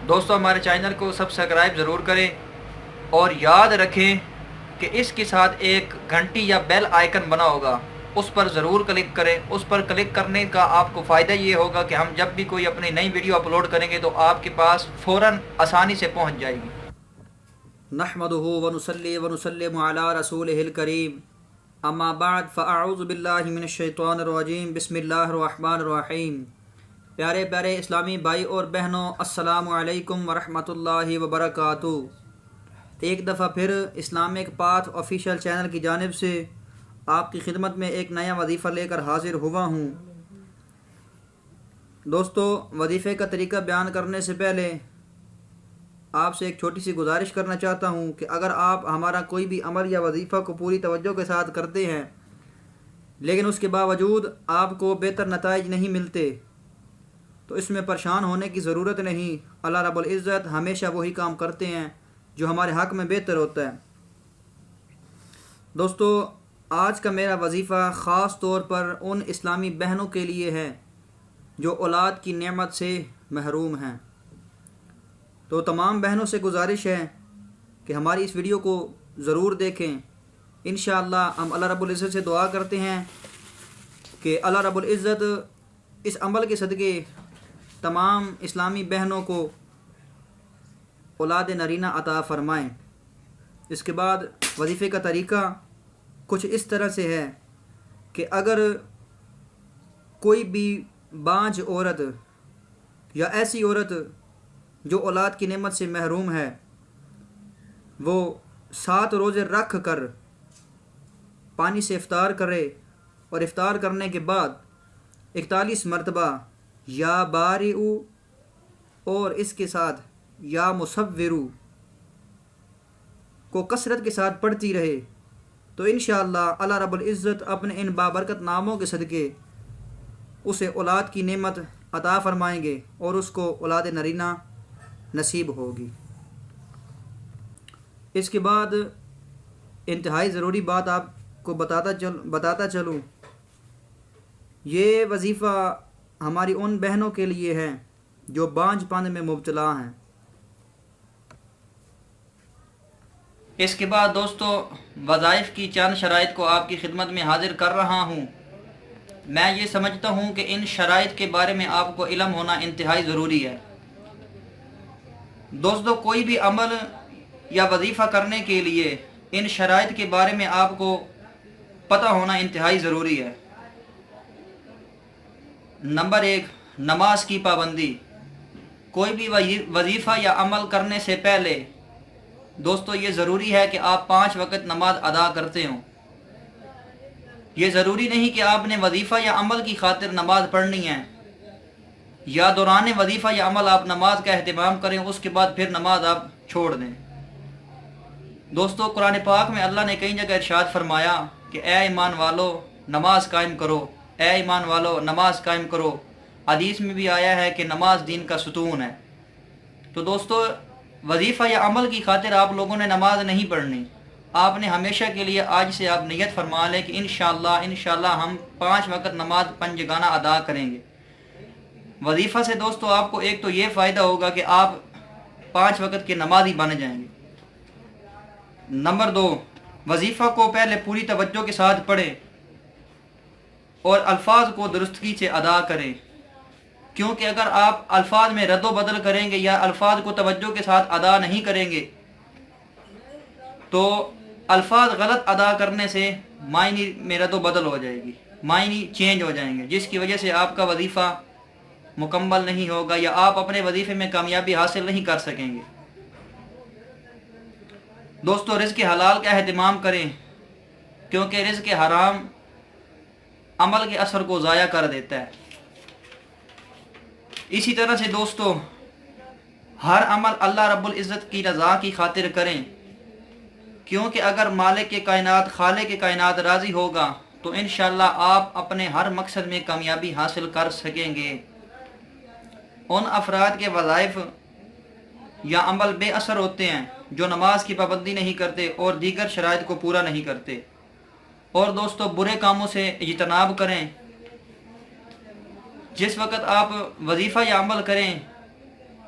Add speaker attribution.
Speaker 1: دوستو ہمارے چینل کو سبسکرائب ضرور کریں اور یاد رکھیں کہ اس کے ساتھ ایک گھنٹی یا بیل آئیکن بنا ہوگا، اس پر ضرور کلک کریں۔ اس پر کلک کرنے کا آپ کو فائدہ یہ ہوگا کہ ہم جب بھی کوئی اپنی نئی ویڈیو اپلوڈ کریں گے تو آپ کے پاس فوراً آسانی سے پہنچ جائے گی۔
Speaker 2: نحمده ونصلي ونسلم على رسوله الكريم اما بعد فاعوذ باللہ من الشیطان الرجیم بسم اللہ الرحمن الرحیم۔ پیارے پیارے اسلامی بھائی اور بہنوں، السلام علیکم ورحمۃ اللہ وبرکاتہ۔ ایک دفعہ پھر اسلامک پاتھ آفیشیل چینل کی جانب سے آپ کی خدمت میں ایک نیا وظیفہ لے کر حاضر ہوا ہوں۔ دوستو، وظیفے کا طریقہ بیان کرنے سے پہلے آپ سے ایک چھوٹی سی گزارش کرنا چاہتا ہوں کہ اگر آپ ہمارا کوئی بھی عمل یا وظیفہ کو پوری توجہ کے ساتھ کرتے ہیں لیکن اس کے باوجود آپ کو بہتر نتائج نہیں ملتے تو اس میں پریشان ہونے کی ضرورت نہیں۔ اللہ رب العزت ہمیشہ وہی کام کرتے ہیں جو ہمارے حق میں بہتر ہوتا ہے۔ دوستو، آج کا میرا وظیفہ خاص طور پر ان اسلامی بہنوں کے لیے ہے جو اولاد کی نعمت سے محروم ہیں۔ تو تمام بہنوں سے گزارش ہے کہ ہماری اس ویڈیو کو ضرور دیکھیں۔ انشاءاللہ ہم اللہ رب العزت سے دعا کرتے ہیں کہ اللہ رب العزت اس عمل کے صدقے تمام اسلامی بہنوں کو اولاد نرینہ عطا فرمائیں۔ اس کے بعد وظیفے کا طریقہ کچھ اس طرح سے ہے کہ اگر کوئی بھی بانجھ عورت یا ایسی عورت جو اولاد کی نعمت سے محروم ہے وہ 7 روزے رکھ کر پانی سے افطار کرے اور افطار کرنے کے بعد 41 مرتبہ یا بارئو اور اس کے ساتھ یا مصورو کو کثرت کے ساتھ پڑھتی رہے تو انشاءاللہ اللہ رب العزت اپنے ان بابرکت ناموں کے صدقے اسے اولاد کی نعمت عطا فرمائیں گے اور اس کو اولاد نرینہ نصیب ہوگی۔ اس کے بعد انتہائی ضروری بات آپ کو بتاتا چلوں، یہ وظیفہ ہماری ان بہنوں کے لیے ہے جو بانجھ پن میں مبتلا ہیں۔
Speaker 1: اس کے بعد دوستو وظائف کی چند شرائط کو آپ کی خدمت میں حاضر کر رہا ہوں۔ میں یہ سمجھتا ہوں کہ ان شرائط کے بارے میں آپ کو علم ہونا انتہائی ضروری ہے۔ دوستو، کوئی بھی عمل یا وظیفہ کرنے کے لیے ان شرائط کے بارے میں آپ کو پتہ ہونا انتہائی ضروری ہے۔ نمبر 1، نماز کی پابندی۔ کوئی بھی وظیفہ یا عمل کرنے سے پہلے دوستو یہ ضروری ہے کہ آپ 5 وقت نماز ادا کرتے ہوں۔ یہ ضروری نہیں کہ آپ نے وظیفہ یا عمل کی خاطر نماز پڑھنی ہے یا دوران وظیفہ یا عمل آپ نماز کا اہتمام کریں اس کے بعد پھر نماز آپ چھوڑ دیں۔ دوستو، قرآن پاک میں اللہ نے کئی جگہ ارشاد فرمایا کہ اے ایمان والو نماز قائم کرو، اے ایمان والو نماز قائم کرو۔ حدیث میں بھی آیا ہے کہ نماز دین کا ستون ہے۔ تو دوستو، وظیفہ یا عمل کی خاطر آپ لوگوں نے نماز نہیں پڑھنی۔ آپ نے ہمیشہ کے لیے آج سے آپ نیت فرما لیں کہ انشاءاللہ ہم 5 وقت نماز پنجگانہ ادا کریں گے۔ وظیفہ سے دوستو آپ کو ایک تو یہ فائدہ ہوگا کہ آپ 5 وقت کے نمازی بن جائیں گے۔ نمبر 2، وظیفہ کو پہلے پوری توجہ کے ساتھ پڑھیں اور الفاظ کو درستگی سے ادا کریں، کیونکہ اگر آپ الفاظ میں رد و بدل کریں گے یا الفاظ کو توجہ کے ساتھ ادا نہیں کریں گے تو الفاظ غلط ادا کرنے سے معنی میں رد و بدل ہو جائے گی، معنی چینج ہو جائیں گے، جس کی وجہ سے آپ کا وظیفہ مکمل نہیں ہوگا یا آپ اپنے وظیفے میں کامیابی حاصل نہیں کر سکیں گے۔ دوستو، رزق حلال کا اہتمام کریں کیونکہ رزق حرام عمل کے اثر کو ضائع کر دیتا ہے۔ اسی طرح سے دوستو ہر عمل اللہ رب العزت کی رضا کی خاطر کریں، کیونکہ اگر مالک کے کائنات خالق کے کائنات راضی ہوگا تو انشاءاللہ آپ اپنے ہر مقصد میں کامیابی حاصل کر سکیں گے۔ ان افراد کے وظائف یا عمل بے اثر ہوتے ہیں جو نماز کی پابندی نہیں کرتے اور دیگر شرائط کو پورا نہیں کرتے۔ اور دوستو برے کاموں سے اجتناب کریں۔ جس وقت آپ وظیفہ یا عمل کریں